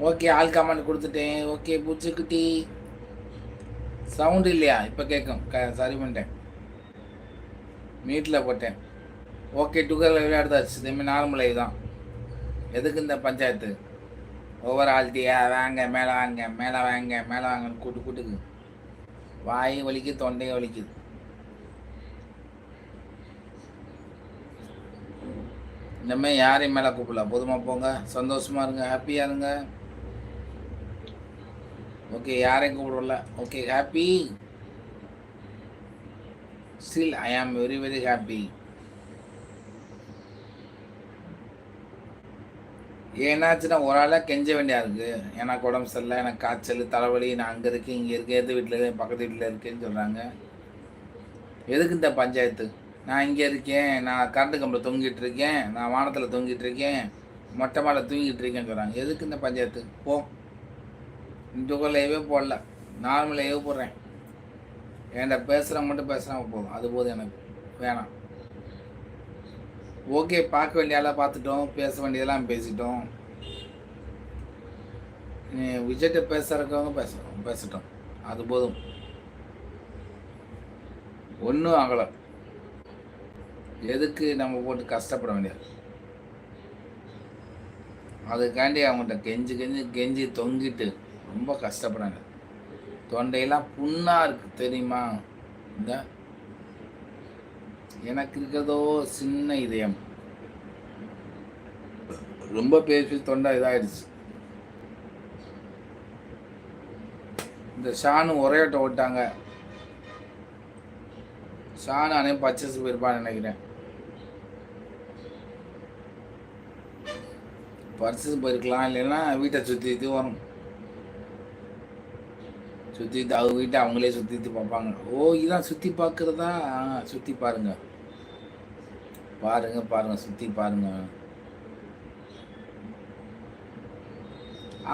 Okay, all comment கொடுத்துட்டேன். Okay பூச்சிக்குட்டி, sound இல்லையா? இப்போ கேட்கும். சரி பண்ணிட்டேன், மீட்டில் போட்டேன். ஓகே, டுகரில் விளையாடுதாச்சு. இதுமாதிரி நார்மல் லைவ் தான். எதுக்கு இந்த பஞ்சாயத்து? ஒவ்வொரு ஆள்கிட்டியா வாங்க மேலே வாங்க மேலே வாங்க மேலே வாங்கன்னு கூட்டுக்கு வாயும் வலிக்குது, தொண்டையும் வலிக்குது. இனிமேல் யாரையும் மேலே கூப்பிடல. பொதுமாக போங்க, சந்தோஷமாக இருங்க, ஹாப்பியாக இருங்க. ஓகே, யாரையும் கூப்பிடல. Okay, happy. Still I am very very happy. ஏன்னாச்சுன்னா ஒரு ஆளாக கெஞ்ச வேண்டியா இருக்குது. எனக்கு உடம்பு சரியில்லை, எனக்கு காய்ச்சல், தலைவலி, நான் அங்கே இருக்கேன், இங்கே இருக்கேன், எது வீட்டில் இருக்கேன், பக்கத்து வீட்டில் இருக்கேன்னு சொல்கிறாங்க. எதுக்கு இந்த பஞ்சாயத்து? நான் இங்கே இருக்கேன், நான் கரண்ட் கம்பில் தொங்கிட்டு இருக்கேன், நான் வானத்தில் தொங்கிட்டு இருக்கேன், மொட்டை மாலை தூங்கிட்டு இருக்கேன்னு சொல்கிறாங்க. எதுக்கு இந்த பஞ்சாயத்து? போ, இந்த லைவே போடல, நார்மல் லைவே போடுறேன். என்கிட்ட பேசுகிறவங்க மட்டும் பேசுகிறாங்க போதும், அது போதும், எனக்கு வேணாம். ஓகே, பார்க்க வேண்டியதெல்லாம் பார்த்துட்டோம், பேச வேண்டியதெல்லாம் பேசிட்டோம். விஜய்கிட்ட பேசுகிறவங்க பேசட்டும், அது போதும். ஒன்றும் ஆகலை, எதுக்கு நம்ம போட்டு கஷ்டப்பட வேண்டியது? அதுக்காண்டி அவங்கள்ட்ட கெஞ்சி தொங்கிட்டு ரொம்ப கஷ்டப்படாங்க. தொண்டையெல்லாம் புண்ணாக இருக்குது தெரியுமா? இந்த எனக்கு இருக்கிறதோ சின்ன இதயம், ரொம்ப பேசி தொண்டை இதாகிடுச்சு. இந்த ஷானு ஒரே ஓட்ட ஓட்டாங்க. ஷானு அனைவரும் பர்ச்சேஸ் போயிருப்பான்னு நினைக்கிறேன். பர்ச்சேஸ் போயிருக்கலாம், இல்லைன்னா வீட்டை சுற்றி வரும். சுற்றி அவங்க வீட்டை அவங்களே சுற்றி பார்ப்பாங்க. ஓ, இதான் சுற்றி பார்க்குறதா? சுற்றி பாருங்க சுற்றி பாருங்க.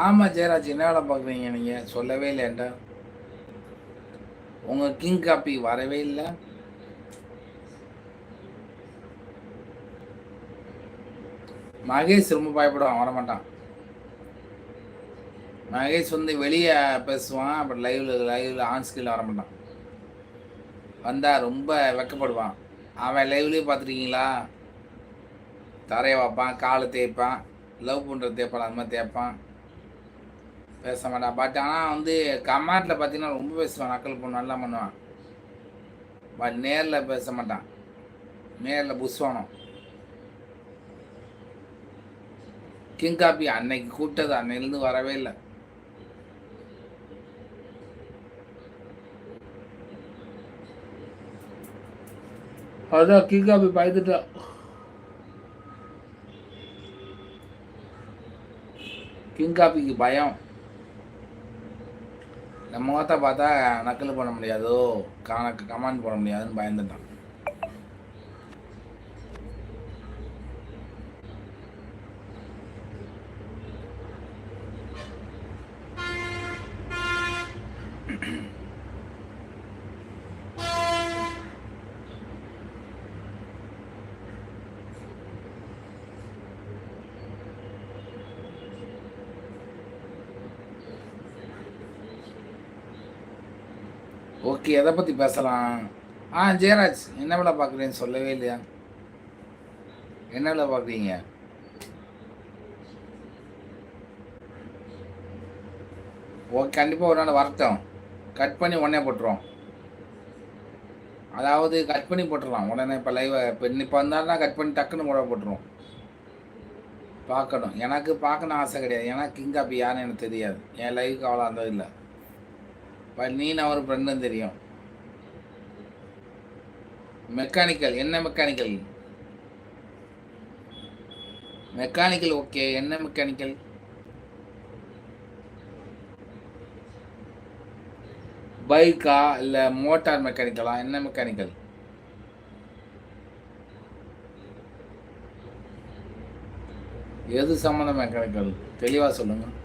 ஆமாம் ஜெயராஜ், என்ன வேலை பார்க்குறீங்க நீங்கள்? சொல்லவே இல்லைன்டா. உங்கள் கிங் காப்பி வரவே இல்லை. மகேஷ் ரொம்ப பயப்படுவான், வரமாட்டான். மகேஷ் வந்து வெளியே பேசுவான், அப்புறம் லைவ்ல ஆன் ஸ்கிரீனில் வரமாட்டான். வந்தால் ரொம்ப வெக்கப்படுவான். அவன் லைவ்லேயே பார்த்துருக்கீங்களா? தரையை வைப்பான், காலை தேய்ப்பான், லவ் பண்ணுற தேய்ப்பான், அது மாதிரி தேய்ப்பான், பேச மாட்டான். பட் ஆனால் வந்து கமெண்ட்டில் பார்த்தீங்கன்னா ரொம்ப பேசுவான், நக்கல் பண்ண நல்லா பண்ணுவான். பட் நேரில் பேச மாட்டான், நேரில் புஸ்வானம். கிங் காப்பி அன்னைக்கு கூப்பிட்டது அன்னையிலேருந்து வரவே இல்லை. அதான் கிங் காப்பி பயந்துட்டா. கிங் காப்பிக்கு பயம். நம்ம பார்த்தா நக்கல் பண்ண முடியாதோ, கமெண்ட் போட முடியாதுன்னு பயந்துட்டான். ஓகே, எதை பற்றி பேசலாம்? ஜெயராஜ், என்ன வேலை பார்க்குறேன்னு சொல்லவே இல்லையா? என்ன வேலை பார்க்குறீங்க? ஓகே, கண்டிப்பாக ஒரு நாள் வரட்டும். கட் பண்ணி உடனே போட்டுருவோம். அதாவது கட் பண்ணி போட்டுடலாம் உடனே. இப்போ லைவ் இப்போ வந்தாலும் கட் பண்ணி டக்குன்னு கூட போட்டுருவோம். பார்க்கணும், எனக்கு பார்க்கணும் ஆசை கிடையாது. ஏன்னா கிங் காப்பி யாருன்னு எனக்கு தெரியாது. என் லைவுக்கு அவ்வளோ அந்த இல்லை. பட் நீ நான் ஒரு ஃப்ரெண்டுன்னு தெரியும். மெக்கானிக்கல், என்ன மெக்கானிக்கல்? மெக்கானிக்கல் ஓகே, என்ன மெக்கானிக்கல்? பைக்கா இல்லை மோட்டார் மெக்கானிக்கலா? என்ன மெக்கானிக்கல்? எது சம்மந்தம் மெக்கானிக்கல்? தெளிவாக சொல்லுங்கள்.